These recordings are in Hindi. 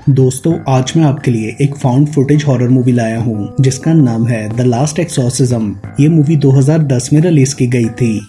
दोस्तों आज मैं आपके लिए एक फाउंड फुटेज हॉरर मूवी लाया हूँ जिसका नाम है द लास्ट एक्सॉर्सिज्म। ये मूवी 2010 में रिलीज की गई थी।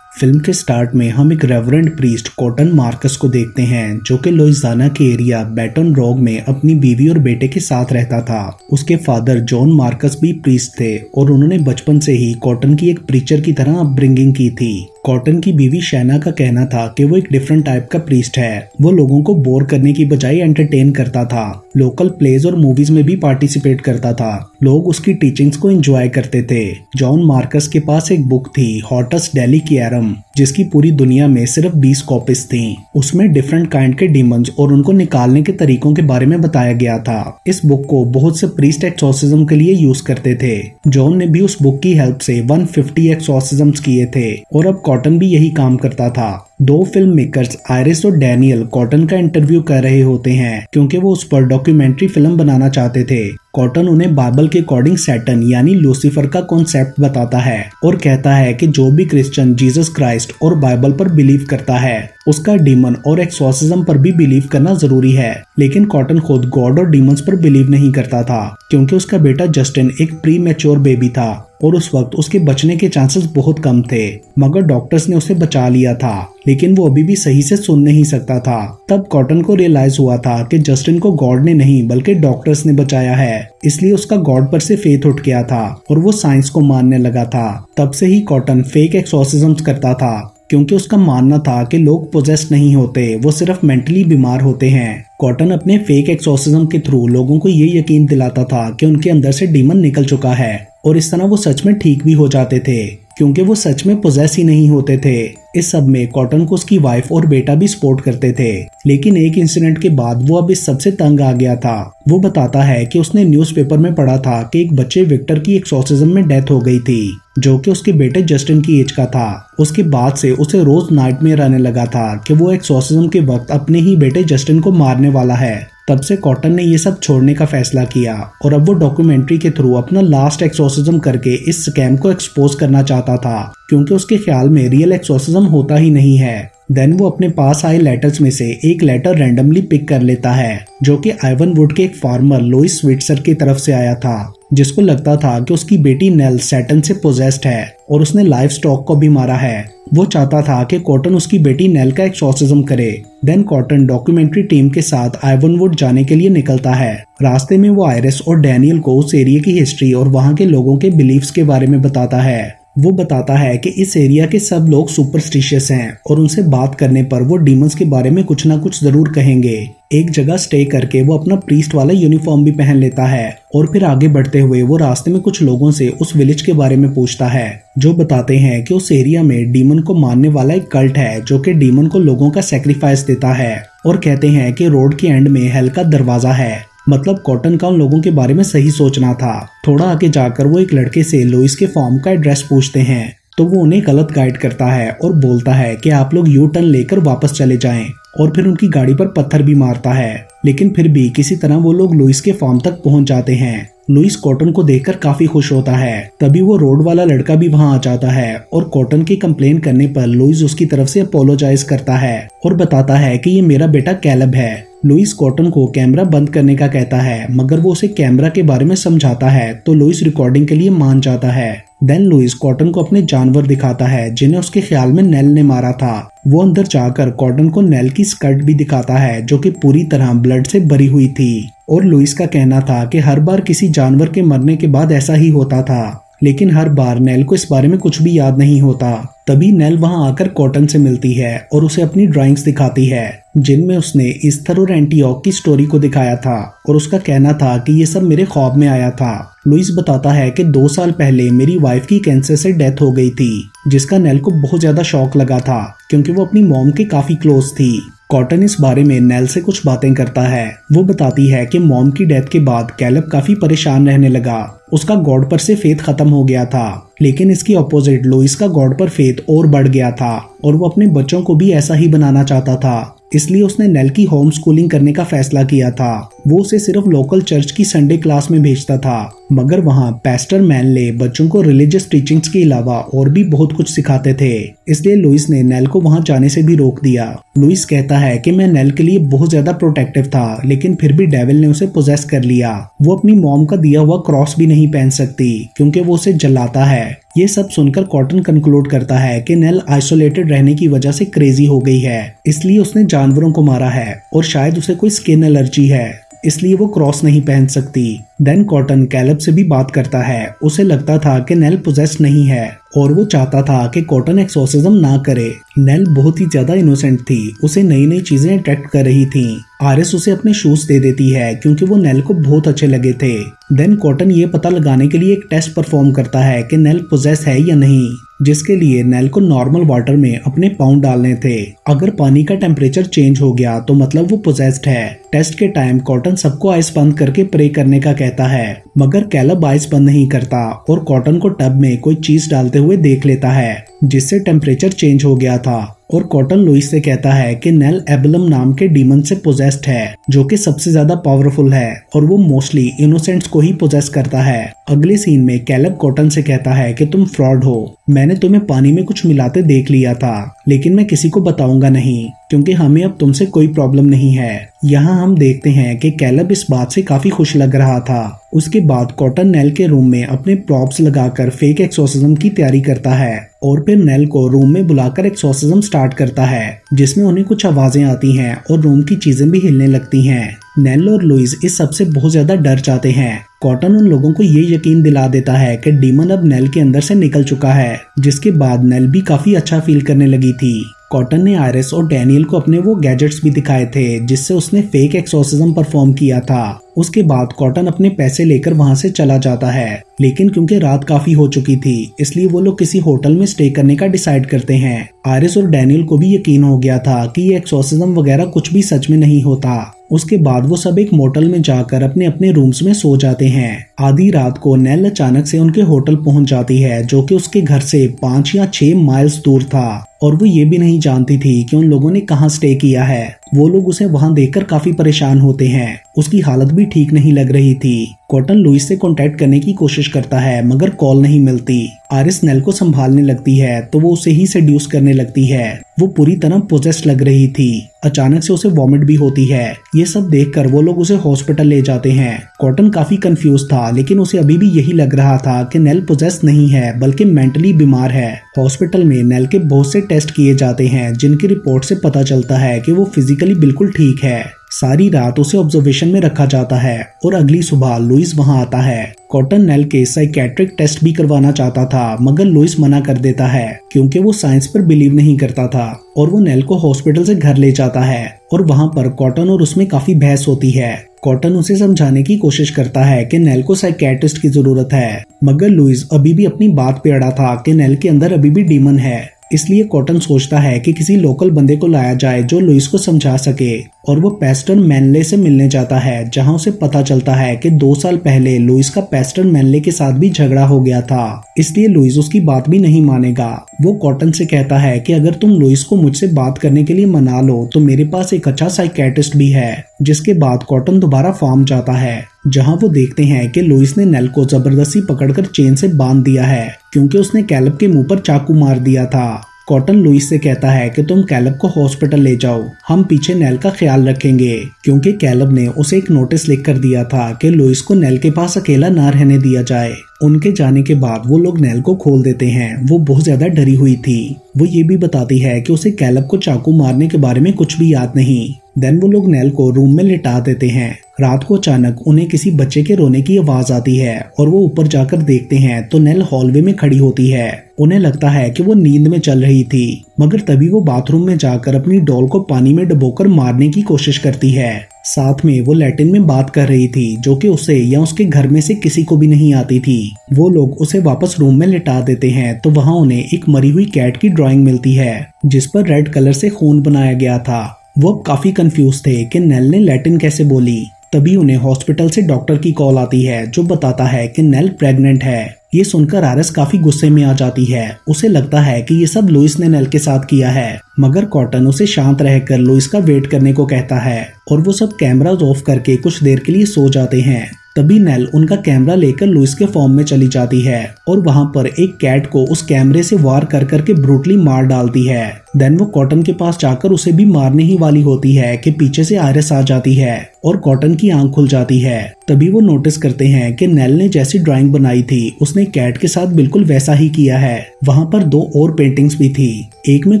फिल्म के स्टार्ट में हम एक रेवरेंड प्रीस्ट कॉटन मार्कस को देखते हैं जो कि लुइसियाना के एरिया बैटन रॉग में अपनी बीवी और बेटे के साथ रहता था। उसके फादर जॉन मार्कस भी प्रीस्ट थे और उन्होंने बचपन से ही कॉटन की एक प्रीचर की तरह अपब्रिंगिंग की थी। कॉटन की बीवी शैना का कहना था कि वो एक डिफरेंट टाइप का प्रीस्ट है। वो लोगों को बोर करने की बजाय एंटरटेन करता था, लोकल प्लेज और मूवीज में भी पार्टिसिपेट करता था। लोग उसकी टीचिंग्स को एंजॉय करते थे। जॉन मार्कस के पास एक बुक थी हॉटस्ट डेलिक्वियरम जिसकी पूरी दुनिया में सिर्फ 20 कॉपीज थी। उसमें डिफरेंट काइंड के डीमंस और उनको निकालने के तरीकों के बारे में बताया गया था। इस बुक को बहुत से प्रीस्ट एक्सॉर्सिज्म के लिए यूज करते थे। जॉन ने भी उस बुक की हेल्प से 150 एक्सॉर्सिज्म्स किए थे और अब कॉटन भी यही काम करता था। दो फिल्म मेकर्स आयरिस और डैनियल कॉटन का इंटरव्यू कर रहे होते हैं क्योंकि वो उस पर डॉक्यूमेंट्री फिल्म बनाना चाहते थे। कॉटन उन्हें बाइबल के अकॉर्डिंग सैटन यानी लूसीफर का कॉन्सेप्ट बताता है और कहता है कि जो भी क्रिश्चियन जीसस क्राइस्ट और बाइबल पर बिलीव करता है उसका डीमन और एक्सॉर्सिज्म पर भी बिलीव करना जरूरी है। लेकिन कॉटन खुद गॉड और डीमंस पर बिलीव नहीं करता था क्योंकि उसका बेटा जस्टिन एक प्री मैच्योर बेबी था और उस वक्त उसके बचने के चांसेस बहुत कम थे। मगर डॉक्टर्स ने उसे बचा लिया था लेकिन वो अभी भी सही से सुन नहीं सकता था। तब कॉटन को रियलाइज हुआ था कि जस्टिन को गॉड ने नहीं बल्कि डॉक्टर्स ने बचाया है, इसलिए उसका गॉड पर से फेथ उठ गया था और वो साइंस को मानने लगा था। तब से ही कॉटन फेक एक्सॉर्सिज्म्स करता था क्योंकि उसका मानना था कि लोग पोजेस्ड नहीं होते, वो सिर्फ मेंटली बीमार होते हैं। कॉटन अपने फेक एक्सॉर्सिज्म के थ्रू लोगों को ये यकीन दिलाता था कि उनके अंदर से डीमन निकल चुका है और इस तरह वो सच में ठीक भी हो जाते थे क्योंकि वो सच में पोजेस ही नहीं होते थे। इस सब में कॉटन को उसकी वाइफ और बेटा भी सपोर्ट करते थे। लेकिन एक इंसिडेंट के बाद वो अब इस सबसे तंग आ गया था। वो बताता है कि उसने न्यूज़पेपर में पढ़ा था कि एक बच्चे विक्टर की एक्सॉर्सिज्म में डेथ हो गई थी जो कि उसके बेटे जस्टिन की एज का था। उसके बाद से उसे रोज नाइटमेयर आने लगा था कि वो एक्सॉर्सिज्म के वक्त अपने ही बेटे जस्टिन को मारने वाला है। तब से कॉटन ने ये सब छोड़ने का फैसला किया और अब वो डॉक्यूमेंट्री के थ्रू अपना लास्ट एक्सॉर्सिज्म करके इस स्कैम को एक्सपोज करना चाहता था क्योंकि उसके ख्याल में रियल एक्सॉर्सिज्म होता ही नहीं है। देन वो अपने पास आए लेटर्स में से एक लेटर रैंडमली पिक कर लेता है जो कि आइवनवुड के एक फार्मर लुइस स्विट्जर की तरफ से आया था जिसको लगता था कि उसकी बेटी नेल सैटन से पोजेस्ड है और उसने लाइफ स्टॉक को भी मारा है। वो चाहता था कि कॉटन उसकी बेटी नेल का एक्सॉर्सिज्म करे। देन कॉटन डॉक्यूमेंट्री टीम के साथ आइवनवुड जाने के लिए निकलता है। रास्ते में वो आयरिस और डैनियल को उस एरिया की हिस्ट्री और वहाँ के लोगों के बिलीफ्स के बारे में बताता है। वो बताता है कि इस एरिया के सब लोग सुपरस्टिशियस हैं और उनसे बात करने पर वो डीमंस के बारे में कुछ ना कुछ जरूर कहेंगे। एक जगह स्टे करके वो अपना प्रीस्ट वाला यूनिफॉर्म भी पहन लेता है और फिर आगे बढ़ते हुए वो रास्ते में कुछ लोगों से उस विलेज के बारे में पूछता है जो बताते हैं कि उस एरिया में डीमन को मानने वाला एक कल्ट है जो कि डीमन को लोगों का सेक्रीफाइस देता है और कहते हैं कि रोड के एंड में हेल का दरवाजा है। मतलब कॉटन का उन लोगों के बारे में सही सोचना था। थोड़ा आगे जाकर वो एक लड़के से लुइस के फॉर्म का एड्रेस पूछते हैं तो वो उन्हें गलत गाइड करता है और बोलता है कि आप लोग यू टर्न लेकर वापस चले जाएं और फिर उनकी गाड़ी पर पत्थर भी मारता है। लेकिन फिर भी किसी तरह वो लोग लुइस के फार्म तक पहुंच जाते हैं। लुइस कॉटन को देखकर काफी खुश होता है। तभी वो रोड वाला लड़का भी वहां आ जाता है और कॉटन की कंप्लेन करने पर लुइस उसकी तरफ से अपोलोजाइज करता है और बताता है कि ये मेरा बेटा कैलब है। लुइस कॉटन को कैमरा बंद करने का कहता है मगर वो उसे कैमरा के बारे में समझाता है तो लुइस रिकॉर्डिंग के लिए मान जाता है। देन लुइस कॉटन को अपने जानवर दिखाता है जिन्हें उसके ख्याल में नेल ने मारा था। वो अंदर जाकर कॉटन को नेल की स्कर्ट भी दिखाता है जो कि पूरी तरह ब्लड से भरी हुई थी और लुइस का कहना था कि हर बार किसी जानवर के मरने के बाद ऐसा ही होता था लेकिन हर बार नेल को इस बारे में कुछ भी याद नहीं होता। तभी नेल वहां आकर कॉटन से मिलती है और उसे अपनी ड्राइंग्स दिखाती है जिनमें उसने ईस्थर और एंटीओक की स्टोरी को दिखाया था और उसका कहना था कि ये सब मेरे ख्वाब में आया था। लुइस बताता है कि 2 साल पहले मेरी वाइफ की कैंसर से डेथ हो गई थी जिसका नेल को बहुत ज्यादा शॉक लगा था क्योंकि वो अपनी मॉम के काफी क्लोज थी। कॉटन इस बारे में नेल से कुछ बातें करता है। वो बताती है कि मॉम की डेथ के बाद कैलब काफी परेशान रहने लगा उसका गॉड पर से फेथ खत्म हो गया था, लेकिन इसकी ऑपोजिट लुइस का गॉड पर फेथ और बढ़ गया था और वो अपने बच्चों को भी ऐसा ही बनाना चाहता था। इसलिए उसने नेल की होम स्कूलिंग करने का फैसला किया था। वो उसे सिर्फ लोकल चर्च की संडे क्लास में भेजता था, मगर वहाँ पैस्टर मैनले बच्चों को रिलीजियस टीचिंग्स के अलावा और भी बहुत कुछ सिखाते थे। इसलिए लुइस ने नेल को वहाँ जाने से भी रोक दिया। लुइस कहता है कि मैं नेल के लिए बहुत ज्यादा प्रोटेक्टिव था, लेकिन फिर भी डेविल ने उसे पोजेस कर लिया। वो अपनी मॉम का दिया हुआ क्रॉस भी नहीं पहन सकती क्योंकि वो उसे जलाता है। ये सब सुनकर कॉटन कंक्लूड करता है कि नेल आइसोलेटेड रहने की वजह से क्रेजी हो गई है, इसलिए उसने जानवरों को मारा है और शायद उसे कोई स्किन एलर्जी है, इसलिए वो क्रॉस नहीं पहन सकती। देन कॉटन कैलब से भी बात करता है। उसे लगता था कि नेल पोजेस्ड नहीं है और वो चाहता था कि कॉटन एक्सोर्सिज्म ना करे। नेल बहुत ही ज्यादा इनोसेंट थी, उसे नई नई चीजें अट्रैक्ट कर रही थी। आरिस उसे अपने शूज दे देती है क्योंकि वो नेल को बहुत अच्छे लगे थे। देन कॉटन ये पता लगाने के लिए एक टेस्ट परफॉर्म करता है कि नेल पोजेस है या नहीं, जिसके लिए नेल को नॉर्मल वाटर में अपने पाँव डालने थे। अगर पानी का टेम्परेचर चेंज हो गया तो मतलब वो पोजेस्ड है। टेस्ट के टाइम कॉटन सबको आइस बंद करके प्रे करने का कहता है, मगर कैलब आइस बंद नहीं करता और कॉटन को टब में कोई चीज डालते हुए देख लेता है, जिससे टेम्परेचर चेंज हो गया था। और कॉटन लुइस से कहता है कि नेल एबलम नाम के डीमन से पोजेस्ड है, जो कि सबसे ज्यादा पावरफुल है और वो मोस्टली इनोसेंट्स को ही पोजेस करता है। अगले सीन में कैलब कॉटन से कहता है कि तुम फ्रॉड हो, मैंने तुम्हें पानी में कुछ मिलाते देख लिया था, लेकिन मैं किसी को बताऊंगा नहीं क्योंकि हमें अब तुमसे कोई प्रॉब्लम नहीं है। यहाँ हम देखते हैं कि कैलब इस बात से काफी खुश लग रहा था। उसके बाद कॉटन नेल के रूम में अपने प्रॉप्स लगाकर फेक एक्सोर्सिज्म की तैयारी करता है और फिर नेल को रूम में बुलाकर एक्सोर्सिज्म स्टार्ट करता है, जिसमें उन्हें कुछ आवाजें आती हैं और रूम की चीजें भी हिलने लगती हैं। नेल और लुइस इस सबसे बहुत ज्यादा डर जाते हैं। कॉटन उन लोगों को ये यकीन दिला देता है कि डीमन अब नेल के अंदर से निकल चुका है, जिसके बाद नेल भी काफी अच्छा फील करने लगी थी। कॉटन ने आयरिस और डैनियल को अपने वो गैजेट्स भी दिखाए थे जिससे उसने फेक एक्सोर्सिज्म परफॉर्म किया था। उसके बाद कॉटन अपने पैसे लेकर वहां से चला जाता है, लेकिन क्योंकि रात काफी हो चुकी थी इसलिए वो लोग किसी होटल में स्टे करने का डिसाइड करते हैं। आयरिस और डैनियल को भी यकीन हो गया था कि ये एक्सोर्सिज्म वगैरह कुछ भी सच में नहीं होता। उसके बाद वो सब एक मोटल में जाकर अपने अपने रूम्स में सो जाते हैं। आधी रात को नेल अचानक से उनके होटल पहुंच जाती है, जो कि उसके घर से 5 या 6 माइल्स दूर था और वो ये भी नहीं जानती थी कि उन लोगों ने कहाँ स्टे किया है। वो लोग उसे वहां देखकर काफी परेशान होते हैं। उसकी हालत भी ठीक नहीं लग रही थी। कॉटन लुइस से कांटेक्ट करने की कोशिश करता है मगर कॉल नहीं मिलती। आरिस नेल को संभालने लगती है तो वो उसे ही सेड्यूस करने लगती है। वो पूरी तरह पोजेस्ड लग रही थी। अचानक से उसे वॉमिट भी होती है। ये सब देखकर वो लोग उसे हॉस्पिटल ले जाते हैं। कॉटन काफी कंफ्यूज था, लेकिन उसे अभी भी यही लग रहा था कि नेल पोजेस्ड नहीं है बल्कि मेंटली बीमार है। हॉस्पिटल में नेल के बहुत से टेस्ट किए जाते हैं जिनकी रिपोर्ट से पता चलता है कि वो फिजिकली बिल्कुल ठीक है। सारी रात उसे ऑब्जर्वेशन में रखा जाता है और अगली सुबह लुइस वहां आता है। कॉटन नेल के साइकेट्रिक टेस्ट भी करवाना चाहता था मगर लुइस मना कर देता है क्योंकि वो साइंस पर बिलीव नहीं करता था और वो नेल को हॉस्पिटल से घर ले जाता है और वहां पर कॉटन और उसमें काफी बहस होती है। कॉटन उसे समझाने की कोशिश करता है कि नेल को साइकेट्रिस्ट की जरूरत है, मगर लुइस अभी भी अपनी बात पे अड़ा था कि नेल के अंदर अभी भी डीमन है। इसलिए कॉटन सोचता है कि किसी लोकल बंदे को लाया जाए जो लुइस को समझा सके और वो पैस्टर मैनले से मिलने जाता है, जहां उसे पता चलता है कि 2 साल पहले लुइस का पैस्टर मैनले के साथ भी झगड़ा हो गया था। इसलिए लुइस उसकी बात भी नहीं मानेगा। वो कॉटन से कहता है कि अगर तुम लुइस को मुझसे बात करने के लिए मना लो तो मेरे पास एक अच्छा साइकेट्रिस्ट भी है। जिसके बाद कॉटन दोबारा फार्म जाता है, जहां वो देखते हैं कि लुइस ने नेल को जबरदस्ती पकड़कर चेन से बांध दिया है क्योंकि उसने कैलब के मुंह पर चाकू मार दिया था। कॉटन लुइस से कहता है कि तुम कैलब को हॉस्पिटल ले जाओ, हम पीछे नेल का ख्याल रखेंगे, क्योंकि कैलब ने उसे एक नोटिस लिख कर दिया था कि लुइस को नेल के पास अकेला ना रहने दिया जाए। उनके जाने के बाद वो लोग नेल को खोल देते हैं। वो बहुत ज्यादा डरी हुई थी। वो ये भी बताती है कि उसे कैलब को चाकू मारने के बारे में कुछ भी याद नहीं। देन वो लोग नेल को रूम में लिटा देते हैं। रात को अचानक उन्हें किसी बच्चे के रोने की आवाज आती है और वो ऊपर जाकर देखते हैं तो नेल हॉलवे में खड़ी होती है। उन्हें लगता है कि वो नींद में चल रही थी, मगर तभी वो बाथरूम में जाकर अपनी डॉल को पानी में डुबोकर मारने की कोशिश करती है। साथ में वो लैटिन में बात कर रही थी, जो कि उसे या उसके घर में से किसी को भी नहीं आती थी। वो लोग उसे वापस रूम में लिटा देते हैं तो वहाँ उन्हें एक मरी हुई कैट की ड्राइंग मिलती है जिस पर रेड कलर से खून बनाया गया था। वो अब काफी कंफ्यूज थे कि नेल ने लैटिन कैसे बोली। तभी उन्हें हॉस्पिटल से डॉक्टर की कॉल आती है जो बताता है कि नेल प्रेग्नेंट है। ये सुनकर आरिस काफी गुस्से में आ जाती है। उसे लगता है कि ये सब लुइस ने नेल के साथ किया है, मगर कॉटन उसे शांत रहकर लुइस का वेट करने को कहता है और वो सब कैमरास ऑफ करके कुछ देर के लिए सो जाते हैं। तभी नेल उनका कैमरा लेकर लुइस के फॉर्म में चली जाती है और वहां पर एक कैट को उस कैमरे से वार कर करके ब्रूटली मार डालती है। देन वो कॉटन के पास जाकर उसे भी मारने ही वाली होती है कि पीछे से आरिस आ जाती है और कॉटन की आंख खुल जाती है। तभी वो नोटिस करते हैं कि नेल ने जैसी ड्राइंग बनाई थी उसने कैट के साथ बिल्कुल वैसा ही किया है। वहां पर 2 और पेंटिंग्स भी थी। एक में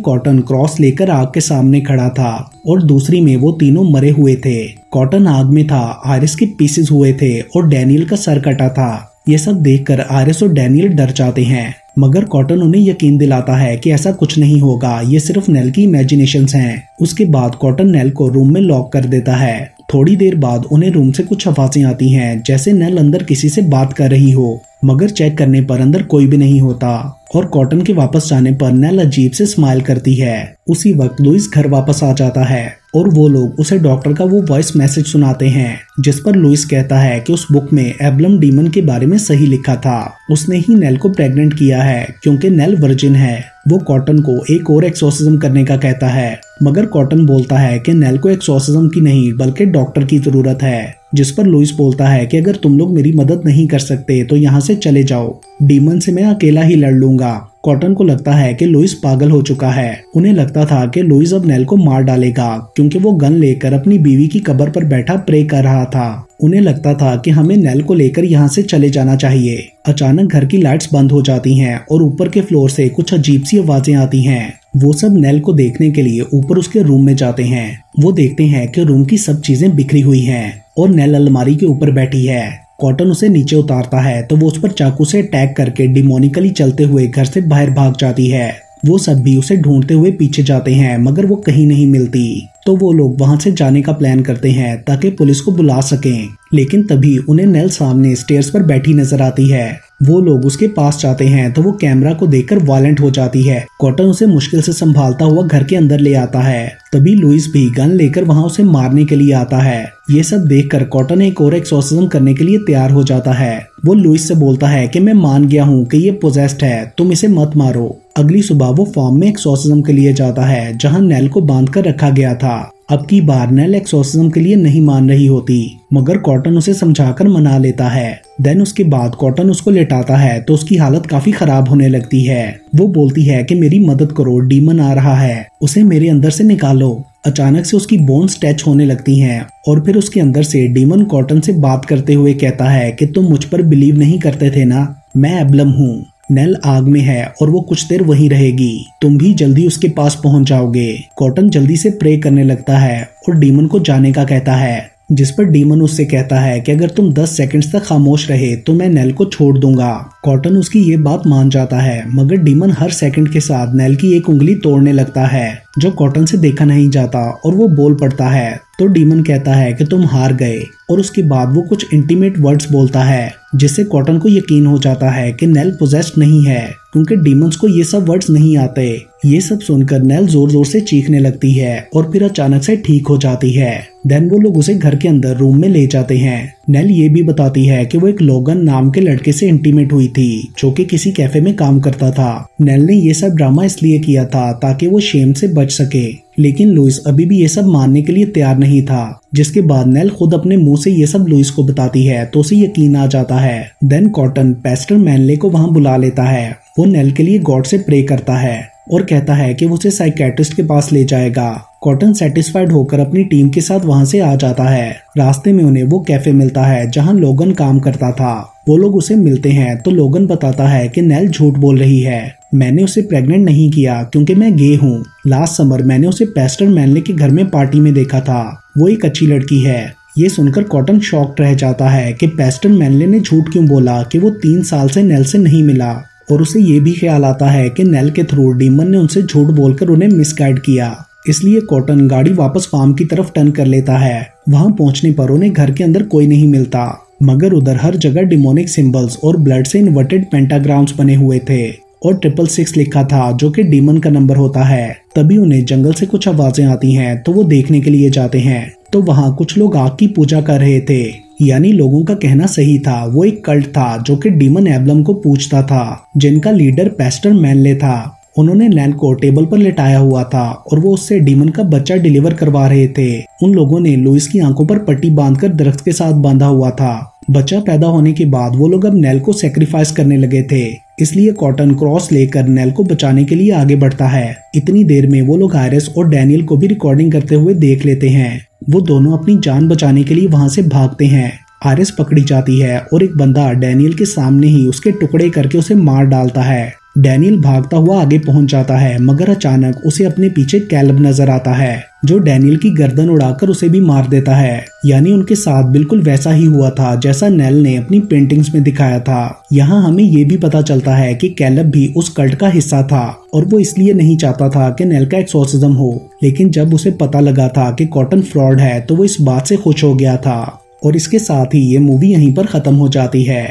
कॉटन क्रॉस लेकर आग के सामने खड़ा था और दूसरी में वो तीनों मरे हुए थे। कॉटन आग में था, आरिस के पीसेस हुए थे और डैनियल का सर कटा था। ये सब देखकर आरिस और डैनियल डर जाते हैं, मगर कॉटन उन्हें यकीन दिलाता है कि ऐसा कुछ नहीं होगा, ये सिर्फ नेल की इमेजिनेशंस हैं। उसके बाद कॉटन नेल को रूम में लॉक कर देता है। थोड़ी देर बाद उन्हें रूम से कुछ आवाजें आती हैं, जैसे नेल अंदर किसी से बात कर रही हो, मगर चेक करने पर अंदर कोई भी नहीं होता और कॉटन के वापस जाने पर नेल अजीब से स्माइल करती है। उसी वक्त लुइस घर वापस आ जाता है और वो लोग उसे डॉक्टर का वो वॉइस मैसेज सुनाते हैं जिस पर लुइस कहता है कि उस बुक में एब्लम डीमन के बारे में सही लिखा था। उसने ही नेल को प्रेग्नेंट किया है क्योंकि नेल वर्जिन है। वो कॉटन को एक और एक्सोर्सिज्म करने का कहता है, मगर कॉटन बोलता है कि नेल को एक्सोर्सिज्म की नहीं बल्कि डॉक्टर की जरूरत है। जिस पर लुइस बोलता है कि अगर तुम लोग मेरी मदद नहीं कर सकते तो यहाँ से चले जाओ, डीमन से मैं अकेला ही लड़ लूंगा। कॉटन को लगता है कि लुइस पागल हो चुका है। उन्हें लगता था कि लुइस अब नेल को मार डालेगा क्योंकि वो गन लेकर अपनी बीवी की कब्र पर बैठा प्रे कर रहा था। उन्हें लगता था कि हमें नेल को लेकर यहाँ से चले जाना चाहिए। अचानक घर की लाइट्स बंद हो जाती हैं और ऊपर के फ्लोर से कुछ अजीब सी आवाजें आती हैं। वो सब नेल को देखने के लिए ऊपर उसके रूम में जाते हैं। वो देखते हैं कि रूम की सब चीजें बिखरी हुई हैं और नेल अलमारी के ऊपर बैठी है। कॉटन उसे नीचे उतारता है तो वो उस पर चाकू से अटैक करके डिमोनिकली चलते हुए घर से बाहर भाग जाती है। वो सब भी उसे ढूंढते हुए पीछे जाते हैं, मगर वो कहीं नहीं मिलती। तो वो लोग वहां से जाने का प्लान करते हैं ताकि पुलिस को बुला सकें, लेकिन तभी उन्हें नेल सामने स्टेयर्स पर बैठी नजर आती है। वो लोग उसके पास जाते हैं तो वो कैमरा को देखकर वायलेंट हो जाती है। कॉटन उसे मुश्किल से संभालता हुआ घर के अंदर ले आता है। तभी लुइस भी गन लेकर वहां उसे मारने के लिए आता है। ये सब देखकर कॉटन एक और एक्सोर्सिज्म करने के लिए तैयार हो जाता है। वो लुइस से बोलता है कि मैं मान गया हूँ कि ये पोजेस्ड है, तुम इसे मत मारो। अगली सुबह वो फार्म में एक्सोर्सिज्म के लिए जाता है जहाँ नेल को बांध कर रखा गया था। अब की बार नेल एक्सोर्सिज्म के लिए नहीं मान रही होती, मगर कॉटन उसे समझाकर मना लेता है। देन उसके बाद कॉटन उसको लेटाता है तो उसकी हालत काफी खराब होने लगती है। वो बोलती है कि मेरी मदद करो, डीमन आ रहा है, उसे मेरे अंदर से निकालो। अचानक से उसकी बोन्स टच होने लगती हैं और फिर उसके अंदर से डीमन कॉटन से बात करते हुए कहता है कि तुम मुझ पर बिलीव नहीं करते थे ना, मैं एब्लम हूँ। नेल आग में है और वो कुछ देर वहीं रहेगी, तुम भी जल्दी उसके पास पहुंच जाओगे। कॉटन जल्दी से प्रे करने लगता है और डीमन को जाने का कहता है, जिस पर डीमन उससे कहता है कि अगर तुम 10 सेकंड्स तक खामोश रहे तो मैं नेल को छोड़ दूंगा। कॉटन उसकी ये बात मान जाता है, मगर डीमन हर सेकंड के साथ नेल की एक उंगली तोड़ने लगता है जो कॉटन से देखा नहीं जाता और वो बोल पड़ता है। तो डीमन कहता है कि तुम हार गए और उसके बाद वो कुछ इंटीमेट वर्ड्स बोलता है जिससे कॉटन को यकीन हो जाता है कि नेल पोजेस्ड नहीं है क्योंकि डीमंस को ये सब वर्ड्स नहीं आते। ये सब सुनकर नेल जोर जोर से चीखने लगती है और फिर अचानक से ठीक हो जाती है। देन वो लोग उसे घर के अंदर रूम में ले जाते हैं। नेल ये भी बताती है कि वो एक लोगन नाम के लड़के से इंटीमेट हुई थी जो कि किसी कैफे में काम करता था। नेल ने ये सब ड्रामा इसलिए किया था ताकि वो शेम से बच सके, लेकिन लुइस अभी भी ये सब मानने के लिए तैयार नहीं था। जिसके बाद नेल खुद अपने मुंह से ये सब लुइस को बताती है तो उसे यकीन आ जाता है। देन कॉटन पेस्टर मैनले को वहां बुला लेता है। वो नेल के लिए गॉड से प्रे करता है और कहता है कि वो उसे साइकेट्रिस्ट के पास ले जाएगा। कॉटन सेटिस्फाइड होकर अपनी टीम के साथ वहां से आ जाता है। रास्ते में उन्हें वो कैफे मिलता है जहां लोगन काम करता था। वो लोग उसे मिलते हैं तो लोगन बताता है कि नेल झूठ बोल रही है, मैंने उसे प्रेग्नेंट नहीं किया क्योंकि मैं गे हूँ। लास्ट समर मैंने उसे पेस्टर मैनले के घर में पार्टी में देखा था, वो एक अच्छी लड़की है। ये सुनकर कॉटन शॉक्ड रह जाता है कि पेस्टर मैनले ने झूठ क्यों बोला कि वो 3 साल से नेल से नहीं मिला, और उसे ये भी ख्याल आता है कि नेल के थ्रू डीमन ने उनसे झूठ बोलकर उन्हें मिसगाइड किया। इसलिए कॉटन गाड़ी वापस फार्म की तरफ टर्न कर लेता है। वहां पहुंचने पर उन्हें घर के अंदर कोई नहीं मिलता, मगर उधर हर जगह डिमोनिक सिंबल्स और ब्लड से इन्वर्टेड पेंटाग्राम्स बने हुए थे और 666 लिखा था जो कि डीमन का नंबर होता है। तभी उन्हें जंगल से कुछ आवाजें आती हैं तो वो देखने के लिए जाते हैं। तो वहाँ कुछ लोग आग की पूजा कर रहे थे। यानी लोगों का कहना सही था, वो एक कल्ट था जो कि डीमन एब्लम को पूजता था, जिनका लीडर पैस्टर मैनले था। उन्होंने नैल को टेबल पर लेटाया हुआ था और वो उससे डीमन का बच्चा डिलीवर करवा रहे थे। उन लोगों ने लुइस की आंखों पर पट्टी बांधकर दरख्त के साथ बांधा हुआ था। बच्चा पैदा होने के बाद वो लोग अब नैल को सेक्रीफाइस करने लगे थे, इसलिए कॉटन क्रॉस लेकर नैल को बचाने के लिए आगे बढ़ता है। इतनी देर में वो लोग आयरिस और डैनियल को भी रिकॉर्डिंग करते हुए देख लेते हैं। वो दोनों अपनी जान बचाने के लिए वहां से भागते हैं। आयरिस पकड़ी जाती है और एक बंदा डैनियल के सामने ही उसके टुकड़े करके उसे मार डालता है। डैनियल भागता हुआ आगे पहुंच जाता है, मगर अचानक उसे अपने पीछे कैलब नजर आता है, जो डैनियल की गर्दन उड़ाकर उसे भी मार देता है। यानी उनके साथ बिल्कुल वैसा ही हुआ था जैसा नेल ने अपनी पेंटिंग्स में दिखाया था। यहाँ हमें ये भी पता चलता है कि कैलब भी उस कल्ट का हिस्सा था और वो इसलिए नहीं चाहता था कि नेल का एक्सोर्सिज्म हो, लेकिन जब उसे पता लगा था कि कॉटन फ्रॉड है तो वो इस बात से खुश हो गया था। और इसके साथ ही ये मूवी यहीं पर खत्म हो जाती है।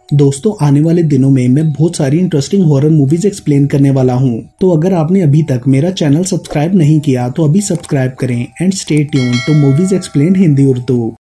दोस्तों, आने वाले दिनों में मैं बहुत सारी इंटरेस्टिंग हॉरर मूवीज एक्सप्लेन करने वाला हूं, तो अगर आपने अभी तक मेरा चैनल सब्सक्राइब नहीं किया तो अभी सब्सक्राइब करें and stay tuned to movies explained Hindi Urdu.